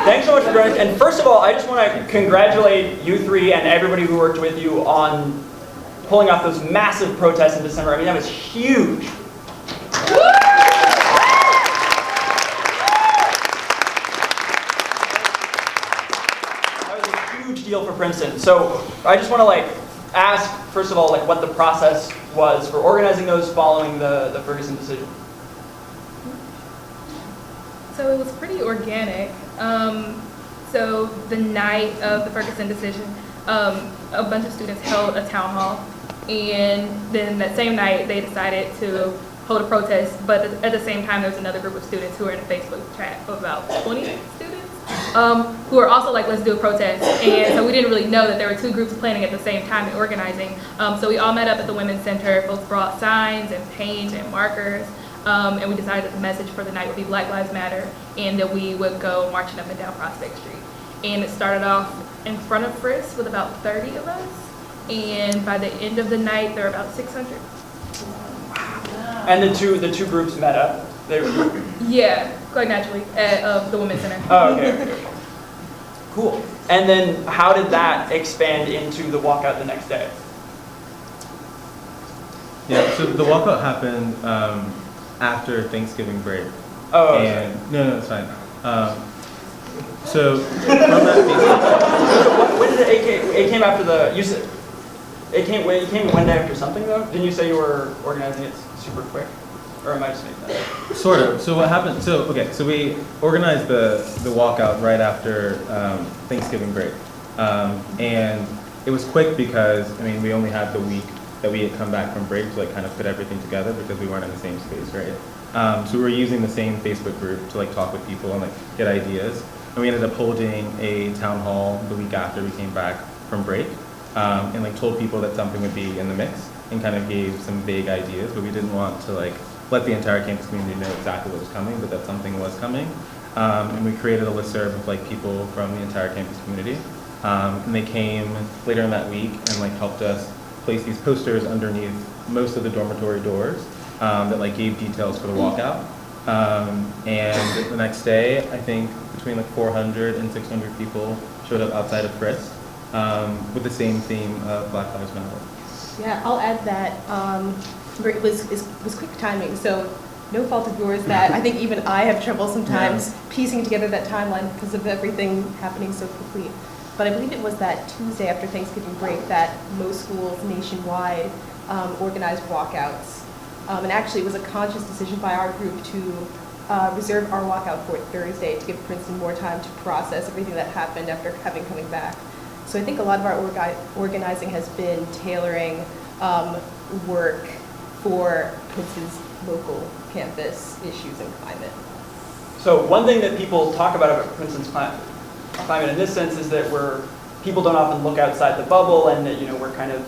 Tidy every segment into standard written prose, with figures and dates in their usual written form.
Thanks so much for joining us. And first of all, I just want to congratulate you three and everybody who worked with you on pulling off those massive protests in December. I mean, that was huge. That was a huge deal for Princeton. So I just want to ask, first of all, what the process was for organizing those following the Ferguson decision. So it was pretty organic. So the night of the Ferguson decision, a bunch of students held a town hall, and then that same night they decided to hold a protest, but at the same time there was another group of students who were in a Facebook chat of about 20 students who were also like, let's do a protest. And so we didn't really know that there were two groups planning at the same time and organizing. So we all met up at the Women's Center, both brought signs and paint and markers. And we decided that the message for the night would be Black Lives Matter, and that we would go marching up and down Prospect Street. And it started off in front of Frisk with about 30 of us, and by the end of the night, there were about 600. And the two groups met up? Yeah, quite naturally, at the Women's Center. Oh, okay. Cool. And then how did that expand into the walkout the next day? Yeah, so the walkout happened after Thanksgiving break. Oh, okay. And no, it's fine. So from that when did it came after the, you said, it came one day after something though? Didn't you say you were organizing it super quick? Or am I just making that up? Sort of. So what happened, so we organized the walkout right after Thanksgiving break. And it was quick because, we only had the week that we had come back from break to kind of put everything together because we weren't in the same space, right? So we were using the same Facebook group to talk with people and get ideas. And we ended up holding a town hall the week after we came back from break, and told people that something would be in the mix and kind of gave some vague ideas, but we didn't want to let the entire campus community know exactly what was coming, but that something was coming. And we created a listserv of people from the entire campus community. And they came later in that week and helped us place these posters underneath most of the dormitory doors that gave details for the walkout. And the next day, I think between 400 and 600 people showed up outside of Frisk with the same theme of Black Lives Matter. Yeah, I'll add that it was quick timing, so no fault of yours that I think even I have trouble sometimes piecing together that timeline because of everything happening so quickly. But I believe it was that Tuesday after Thanksgiving break that most schools nationwide organized walkouts. And actually it was a conscious decision by our group to reserve our walkout for Thursday to give Princeton more time to process everything that happened after coming back. So I think a lot of our organizing has been tailoring work for Princeton's local campus issues and climate. So one thing that people talk about Princeton's climate in this sense is that people don't often look outside the bubble, and that we're kind of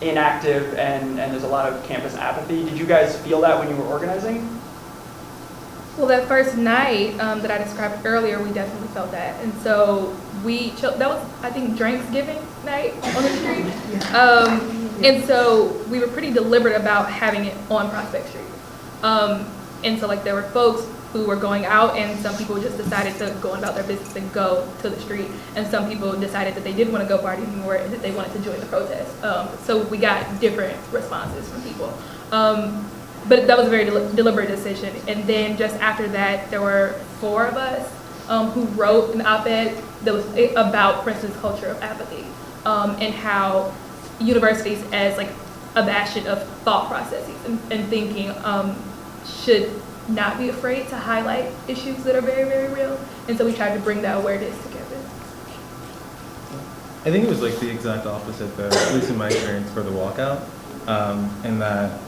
inactive and there's a lot of campus apathy. Did you guys feel that when you were organizing? Well, that first night that I described earlier, we definitely felt that. And so that was, I think, Drinksgiving night on the street. And so we were pretty deliberate about having it on Prospect Street. And so there were folks who were going out, and some people just decided to go about their business and go to the street. And some people decided that they didn't want to go party anymore and that they wanted to join the protest. So we got different responses from people. But that was a very deliberate decision. And then just after that, there were 4 of us who wrote an op-ed that was about Princeton's culture of apathy and how universities as a bastion of thought processes and thinking should not be afraid to highlight issues that are very, very real. And so we tried to bring that awareness together. I think it was the exact opposite though, at least in my experience for the walkout, in that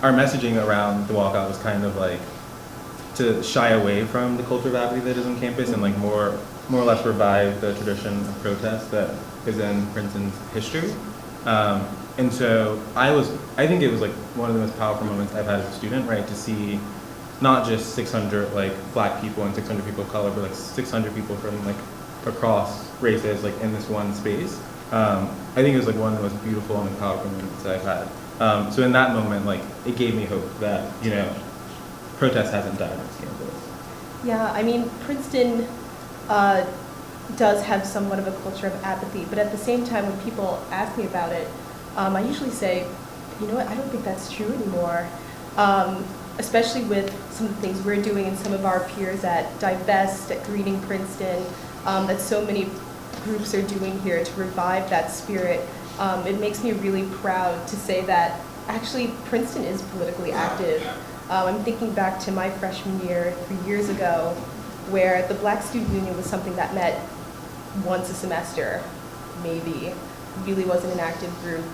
our messaging around the walkout was kind of to shy away from the culture of apathy that is on campus and more or less revive the tradition of protest that is in Princeton's history. And so I think it was one of the most powerful moments I've had as a student, right, to see not just 600 black people and 600 people of color, but 600 people from across races in this one space. I think it was one of the most beautiful and powerful moments that I've had. So in that moment, it gave me hope that protest hasn't died on this campus. Yeah, I mean, Princeton does have somewhat of a culture of apathy, but at the same time, when people ask me about it, I usually say, you know what, I don't think that's true anymore. Especially with some of the things we're doing and some of our peers at Divest, at Greening Princeton, that so many groups are doing here to revive that spirit. It makes me really proud to say that actually Princeton is politically active. I'm thinking back to my freshman year 3 years ago, where the Black Student Union was something that met once a semester, maybe. Really wasn't an active group.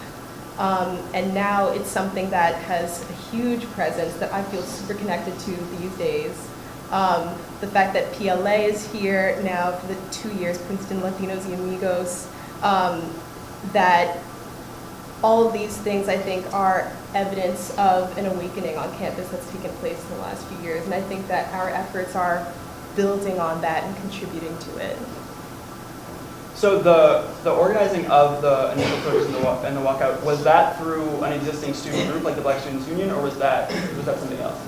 And now it's something that has a huge presence that I feel super connected to these days. The fact that PLA is here now for the 2 years, Princeton Latinos y Amigos, that all of these things I think are evidence of an awakening on campus that's taken place in the last few years. And I think that our efforts are building on that and contributing to it. So the organizing of the initial focus and the walkout, was that through an existing student group like the Black Students Union, or was that something else?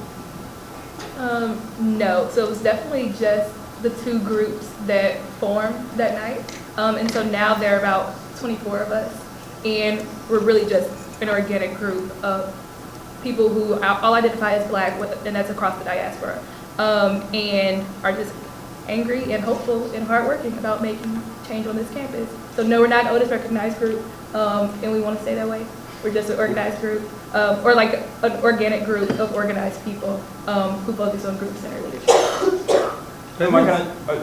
No, so it was definitely just the two groups that formed that night. And so now there are about 24 of us, and we're really just an organic group of people who all identify as Black, and that's across the diaspora, and are just angry and hopeful and hardworking about making change on this campus. So no, we're not an Otis recognized group, and we want to stay that way. We're just an organized group, or like an organic group of organized people who focus on group-centered leadership.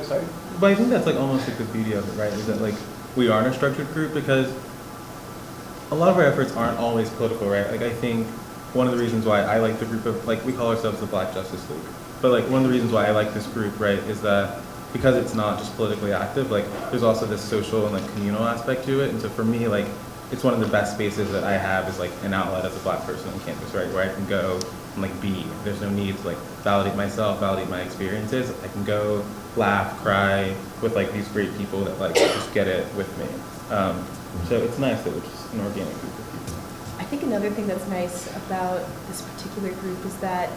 Sorry. But I think that's like almost like the beauty of it, right? Is that like we aren't a structured group because a lot of our efforts aren't always political, right? Like I think one of the reasons why I like the group of, like we call ourselves the Black Justice League, but like one of the reasons why I like this group, right, is that because it's not just politically active, like there's also this social and like communal aspect to it. And so for me, like it's one of the best spaces that I have is like an outlet as a Black person on campus, right, where I can go and like be. There's no need to like validate myself, validate my experiences. I can go laugh, cry with like these great people that like just get it with me. So it's nice that it's just an organic group of people. I think another thing that's nice about this particular group is that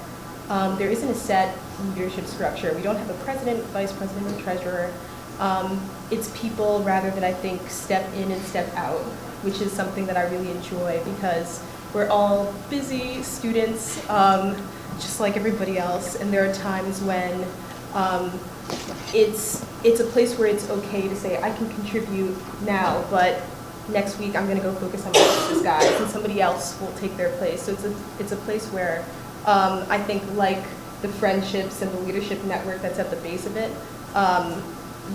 there isn't a set leadership structure. We don't have a president, vice president, or treasurer. It's people rather than I think step in and step out, which is something that I really enjoy because we're all busy students, just like everybody else, and there are times when it's a place where it's okay to say I can contribute now, but next week I'm going to go focus on this guys, and somebody else will take their place. So it's a place where I think like the friendships and the leadership network that's at the base of it,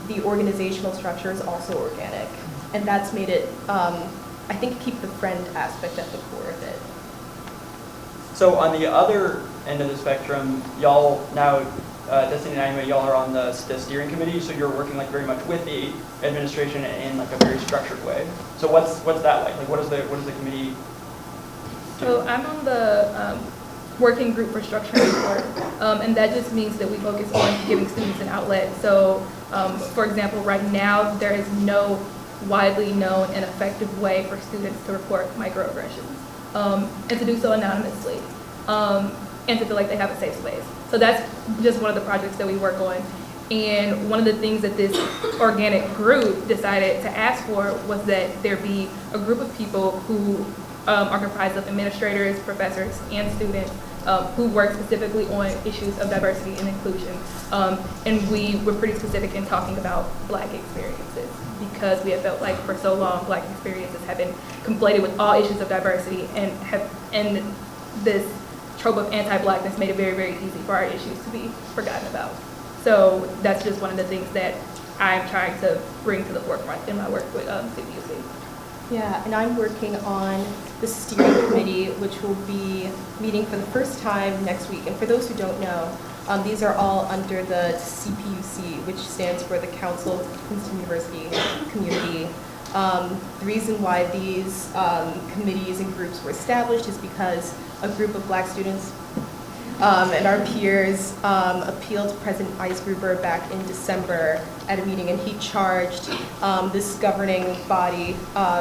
the organizational structure is also organic, and that's made it, I think, keep the friend aspect at the core of it. So on the other end of the spectrum, y'all now, Destiny and Naimah, y'all are on the steering committee, so you're working like very much with the administration in like a very structured way. So what's that like? Like what is the committee do? So I'm on the working group for structure and support, and that just means that we focus on giving students an outlet. So for example, right now there is no widely known and effective way for students to report microaggressions, and to do so anonymously, and to feel like they have a safe space. So that's just one of the projects that we work on. And one of the things that this organic group decided to ask for was that there be a group of people who are comprised of administrators, professors, and students who work specifically on issues of diversity and inclusion. And we were pretty specific in talking about Black experiences because we have felt like for so long Black experiences have been conflated with all issues of diversity and this trope of anti-Blackness made it very, very easy for our issues to be forgotten about. So that's just one of the things that I'm trying to bring to the forefront in my work with CPUC. Yeah, and I'm working on the steering committee, which will be meeting for the first time next week. And for those who don't know, these are all under the CPUC, which stands for the Council of Princeton University Community. The reason why these committees and groups were established is because a group of Black students and our peers appealed to President Eisgruber back in December at a meeting, and he charged this governing body,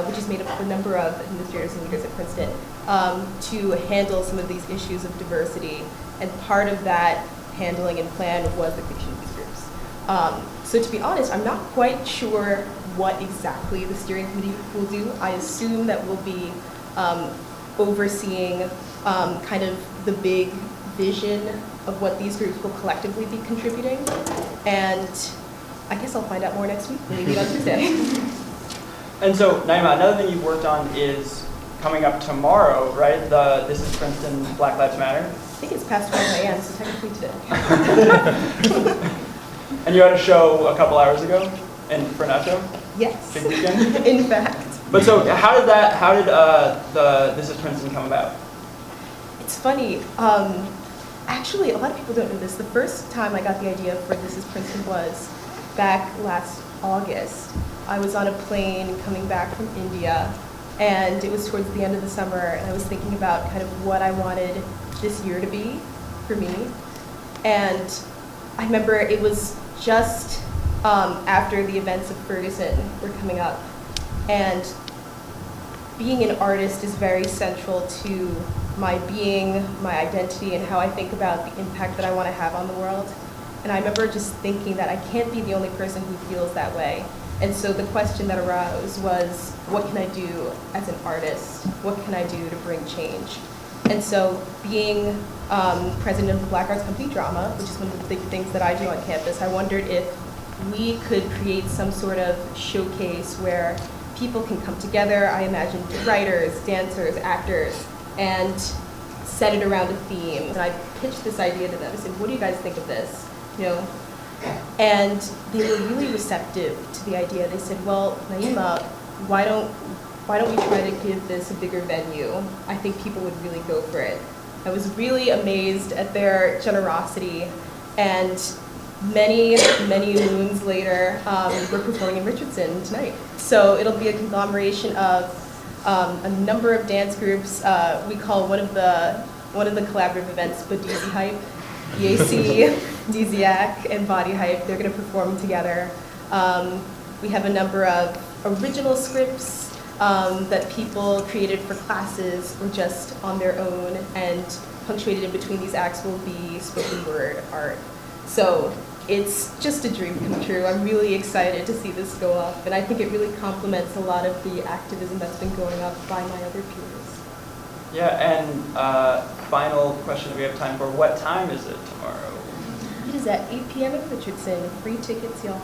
which is made up of a number of administrators and leaders at Princeton, to handle some of these issues of diversity. And part of that handling and plan was the creation of these groups. So to be honest, I'm not quite sure what exactly the steering committee will do. I assume that we'll be overseeing kind of the big vision of what these groups will collectively be contributing. And I guess I'll find out more next week when we meet on Tuesday. And so, Naimah, another thing you've worked on is coming up tomorrow, right? The This is Princeton Black Lives Matter. I think it's past 12 a.m., so technically today. And you had a show a couple hours ago in Fernando? Yes. Big weekend? In fact. But so, how did the This is Princeton come about? It's funny. Actually, a lot of people don't know this. The first time I got the idea for This is Princeton was back last August. I was on a plane coming back from India, and it was towards the end of the summer, and I was thinking about kind of what I wanted this year to be for me. And I remember it was just after the events of Ferguson were coming up, and being an artist is very central to my being, my identity, and how I think about the impact that I want to have on the world. And I remember just thinking that I can't be the only person who feels that way. And so the question that arose was, what can I do as an artist? What can I do to bring change? And so being president of the Black Arts Company Drama, which is one of the big things that I do on campus, I wondered if we could create some sort of showcase where people can come together. I imagined writers, dancers, actors, and set it around a theme. And I pitched this idea to them. I said, what do you guys think of this? You know? And they were really receptive to the idea. They said, well, Naimah, why don't we try to give this a bigger venue? I think people would really go for it. I was really amazed at their generosity, and many moons later, we're performing in Richardson tonight. So it'll be a conglomeration of a number of dance groups. We call one of the collaborative events Badizi Hype. EAC, DZAC, and Body Hype. They're going to perform together. We have a number of original scripts that people created for classes or just on their own, and punctuated in between these acts will be spoken word art. So it's just a dream come true. I'm really excited to see this go up, and I think it really complements a lot of the activism that's been going up by my other peers. Yeah, and final question that we have time for, what time is it tomorrow? It is at 8 p.m. in Richardson. Free tickets, y'all.